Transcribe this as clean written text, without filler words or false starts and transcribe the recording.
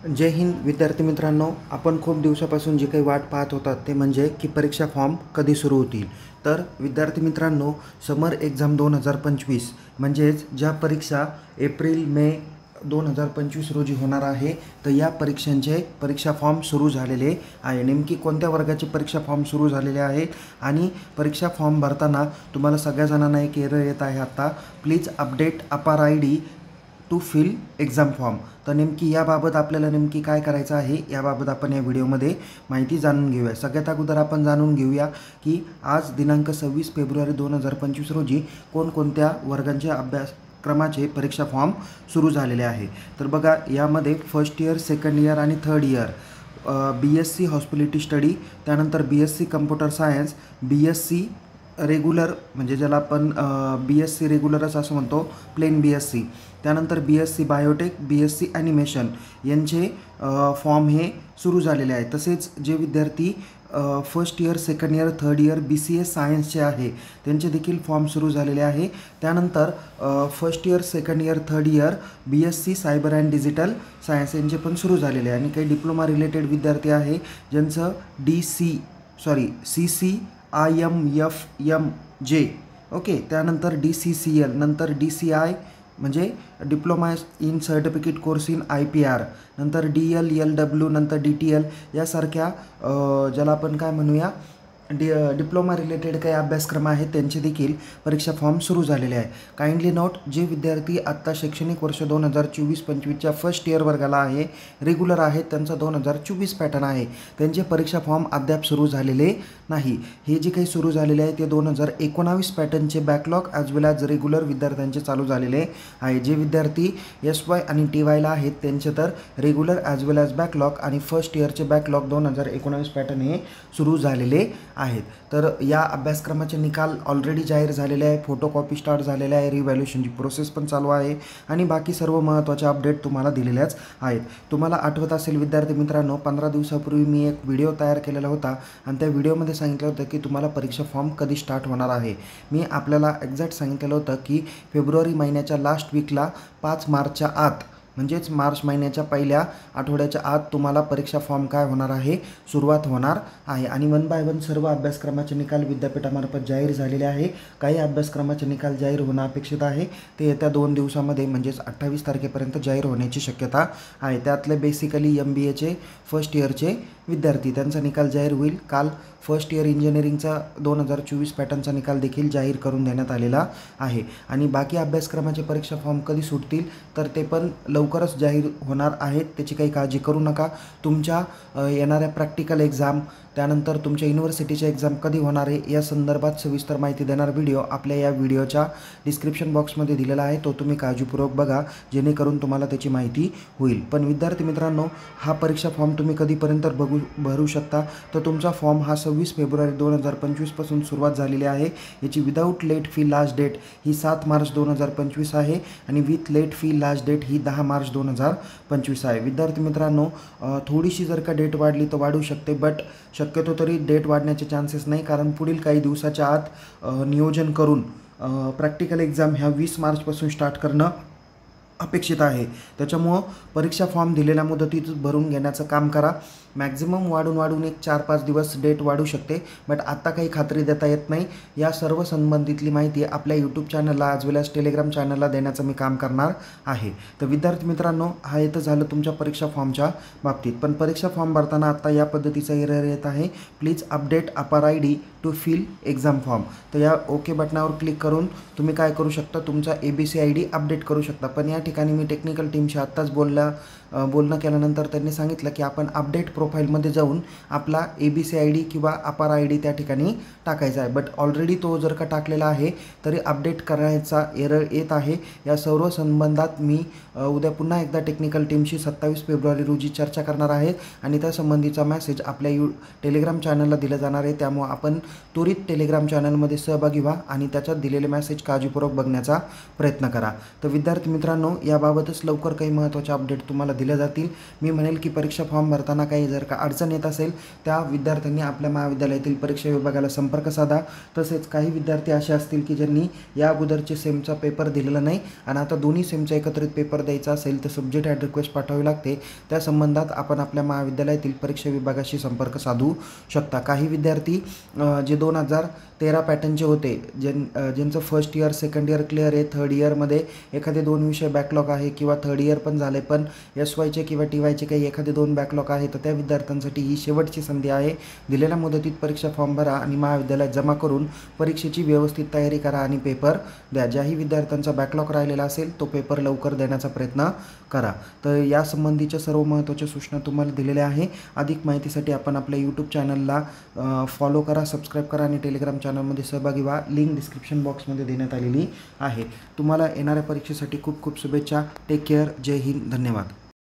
जय हिंद विद्यार्थी मित्रांनो, आपण खूप दिवसापासून जे काही वाट पाहत होतात ते म्हणजे की परीक्षा फॉर्म कधी सुरू होतील। तर विद्यार्थी मित्रांनो, समर एक्झाम 2025 म्हणजेच ज्या परीक्षा एप्रिल मे 2025 रोजी होणार आहे, तर या परीक्षांचे परीक्षा फॉर्म सुरू झालेले आहे। नेमकी कोणत्या वर्गाचे परीक्षा फॉर्म सुरू झालेले आहेत आणि परीक्षा फॉर्म भरताना तुम्हाला सगळ्या जणांना एक एरर येत आहे, आता please update APAAR ID to fill exam form. तर नेमकी याबाबत आपल्याला नेमकी काय करायचं आहे याबाबत आपण या व्हिडिओमध्ये माहिती जाणून घेऊया। सगळ्यात अगोदर आपण जाणून घेऊया की आज दिनांक 26 फेब्रुवारी 2025 रोजी कोणकोणत्या वर्गांच्या अभ्यासक्रमाचे परीक्षा फॉर्म सुरू झालेले आहे। तर बघा, यामध्ये फर्स्ट इयर, सेकंड इयर आणि third year, BSc hospitality study, त्यानंतर BSc computer science, BSc regular म्हणजे ज्याला आपण BSc रेग्युलरच असं म्हणतो, प्लेन BSc, त्यानंतर BSc बायोटेक, BSc ॲनिमेशन यांचे फॉर्म हे सुरू झालेले आहे। तसेच जे विद्यार्थी first year, second year, third year BCA सायन्सचे आहे त्यांचे देखील फॉर्म सुरू झालेले आहे। त्यानंतर first year, second year, third year BSc cyber and digital science यांचे पण सुरू झालेले आहे। आणि काही डिप्लोमा रिलेटेड विद्यार्थी आहे ज्यांचं CCIMFMJ, ओके, त्यानंतर DCCL, नंतर DCI म्हणजे diploma in certificate course in IPR, नंतर DLLW, नंतर DTL यासारख्या ज्याला आपण काय म्हणूया डिप्लोमा रिलेटेड काही अभ्यासक्रम आहेत त्यांचे देखील परीक्षा फॉर्म सुरू झालेले आहे। काइंडली नोट, जे विद्यार्थी आत्ता शैक्षणिक वर्ष 2024-25च्या फर्स्ट इयर वर्गाला आहे, रेग्युलर आहेत, त्यांचा 2024 पॅटर्न आहे, त्यांचे परीक्षा फॉर्म अद्याप सुरू झालेले नाही। हे जे काही सुरू झालेले आहे ते 2019 पॅटर्नचे बॅकलॉग ॲज वेल ॲज रेग्युलर विद्यार्थ्यांचे चालू झालेले आहे। जे विद्यार्थी SY आणि TYला आहेत त्यांचे तर रेग्युलर ॲज वेल ॲज बॅकलॉग आणि फर्स्ट इयरचे बॅकलॉग 2019 पॅटर्न हे सुरू झालेले आहेत। तर या अभ्यासक्रमाचे निकाल ऑलरेडी जाहीर झालेले आहे, फोटोकॉपी स्टार्ट झालेले आहे, रिव्हॅल्युएशनची प्रोसेस पण चालू आहे आणि बाकी सर्व महत्त्वाचे अपडेट तुम्हाला दिलेल्याच आहेत। तुम्हाला आठवत असेल विद्यार्थी मित्रांनो, 15 दिवसापूर्वी मी एक व्हिडिओ तयार केलेला होता आणि त्या व्हिडिओमध्ये सांगितलं होतं की तुम्हाला परीक्षा फॉर्म कधी स्टार्ट होणार आहे। मी आपल्याला एक्झॅक्ट सांगितलेलं होतं की फेब्रुवारी महिन्याच्या लास्ट वीकला 5 मार्चच्या आत, म्हणजेच मार्च महिन्याच्या पहिल्या आठवड्याच्या आत तुम्हाला परीक्षा फॉर्म काय होणार आहे, सुरुवात होणार आहे। आणि 1 बाय 1 सर्व अभ्यासक्रमाचे निकाल विद्यापीठामार्फत जाहीर झालेले आहे। काही अभ्यासक्रमाचे निकाल जाहीर होणं अपेक्षित आहे, ते येत्या 2 दिवसामध्ये म्हणजेच 28 तारखेपर्यंत जाहीर होण्याची शक्यता आहे। त्यातले बेसिकली MBAचे फर्स्ट इयरचे विद्यार्थी त्यांचा निकाल जाहीर होईल। काल फर्स्ट इयर इंजिनिअरिंगचा 2024 पॅटर्नचा निकाल देखील जाहीर करून देण्यात आलेला आहे। आणि बाकी अभ्यासक्रमाचे परीक्षा फॉर्म कधी सुटतील तर ते पण लवकरच जाहीर होणार आहेत, त्याची काही काळजी करू नका। तुमच्या येणाऱ्या प्रॅक्टिकल एक्झाम, त्यानंतर तुमच्या युनिव्हर्सिटीच्या एक्झाम कधी होणार आहे या संदर्भात सविस्तर माहिती देणारा व्हिडिओ आपल्या या व्हिडिओच्या डिस्क्रिप्शन बॉक्समध्ये दिलेला आहे, तो तुम्ही काळजीपूर्वक बघा जेणेकरून तुम्हाला त्याची माहिती होईल। पण विद्यार्थी मित्रांनो, हा परीक्षा फॉर्म तुम्ही कधीपर्यंत भरू शकता, तर तुमचा फॉर्म हा 26 फेब्रुवारी 2025 पासून सुरुवात झालेली आहे। याची without late fee last date ही 7 मार्च 2025 आहे आणि with late fee last date ही 10 मार्च 2025 आहे। विद्यार्थी मित्रांनो, थोडीशी जर का डेट वाढली तर वाढू शकते, बट शक्यतो तरी डेट वाढण्याचे चान्सेस नाही, कारण पुढील काही दिवसाच्या आत नियोजन करून प्रॅक्टिकल एक्झाम ह्या 20 मार्चपासून स्टार्ट करणं अपेक्षित आहे। त्याच्यामुळं परीक्षा फॉर्म दिलेल्या मुदतीत भरून घेण्याचं काम करा। मॅक्झिमम वाढून एक 4-5 दिवस डेट वाढू शकते, बट आत्ता काही खात्री देता येत नाही। या सर्व संबंधितली माहिती आपल्या यूट्यूब चॅनलला ॲज वेल ॲज टेलिग्राम चॅनलला देण्याचं मी काम करणार आहे। तर विद्यार्थी मित्रांनो, हा येतं झालं तुमच्या परीक्षा फॉर्मच्या बाबतीत। पण परीक्षा फॉर्म भरताना आत्ता या पद्धतीचा एरर येत आहे, please update APAAR ID to fill exam form. तर या ओके बटनावर क्लिक करून तुम्ही काय करू शकता, तुमचा ABC ID अपडेट करू शकता। पण या ठिकाणी मी टेक्निकल टीमशी आत्ताच बोलणं केल्यानंतर त्यांनी सांगितलं की आपण अपडेट प्रोफाईलमध्ये जाऊन आपला ABC ID किंवा अपार ID त्या ठिकाणी टाकायचा आहे, बट ऑलरेडी तो जर का टाकलेला आहे तरी अपडेट करायचा एरर येत आहे। या सर्व संबंधात मी उद्या पुन्हा एकदा टेक्निकल टीमशी 27 फेब्रुवारी रोजी चर्चा करणार आहे आणि त्या संबंधीचा मेसेज आपल्या टेलिग्राम चॅनलला दिला जाणार आहे। त्यामुळे आपण त्वरित टेलिग्राम चॅनलमध्ये सहभागी व्हा आणि त्याच्यात दिलेले मेसेज काळजीपूर्वक बघण्याचा प्रयत्न करा। तर विद्यार्थी मित्रांनो, याबाबतच लवकर काही महत्त्वाचे अपडेट तुम्हाला दिले जातील. मी म्हणेल की परीक्षा फॉर्म भरताना काही जर का अडचण येत असेल त्या विद्यार्थ्यांनी आपल्या महाविद्यालयातील परीक्षा विभागाला संपर्क साधा. तसेच काही विद्यार्थी असे असतील की ज्यांनी या अगोदरचे सेमचा पेपर दिलेला नाही आणि आता दोन्ही सेमचा एकत्रित पेपर द्यायचा असेल तर सब्जेक्ट ॲड रिक्वेस्ट पाठवावी लागते. त्या संबंधात आपण आपल्या महाविद्यालयातील परीक्षा विभागाशी संपर्क साधू शकता. काही विद्यार्थी जे 2013 पॅटर्नचे होते, ज्यांचं first year second year clear आहे, थर्ड इयरमध्ये एखादे 2 विषय बॅकलॉग आहे किंवा थर्ड इयर पण झाले पण SYचे किंवा TYचे काही एखादे 2 बॅकलॉग आहे, तर त्या विद्यार्थ्यांसाठी ही शेवटची संधी आहे. दिलेल्या मुदतीत परीक्षा फॉर्म भरा आणि महाविद्यालयात जमा करून परीक्षेची व्यवस्थित तयारी करा आणि पेपर द्या. ज्याही विद्यार्थ्यांचा बॅकलॉग राहिलेला असेल तो पेपर लवकर देण्याचा प्रयत्न करा. तर यासंबंधीच्या सर्व महत्त्वाच्या सूचना तुम्हाला दिलेल्या आहे. अधिक माहितीसाठी आपण आपल्या यूट्यूब चॅनलला फॉलो करा, सबस्क्राईब करा आणि टेलिग्राम चॅनलमध्ये सहभागी व्हा. लिंक डिस्क्रिप्शन बॉक्समध्ये देण्यात आलेली आहे. तुम्हाला येणाऱ्या परीक्षेसाठी खूप खूप शुभेच्छा. Take care. जय हिंद. धन्यवाद.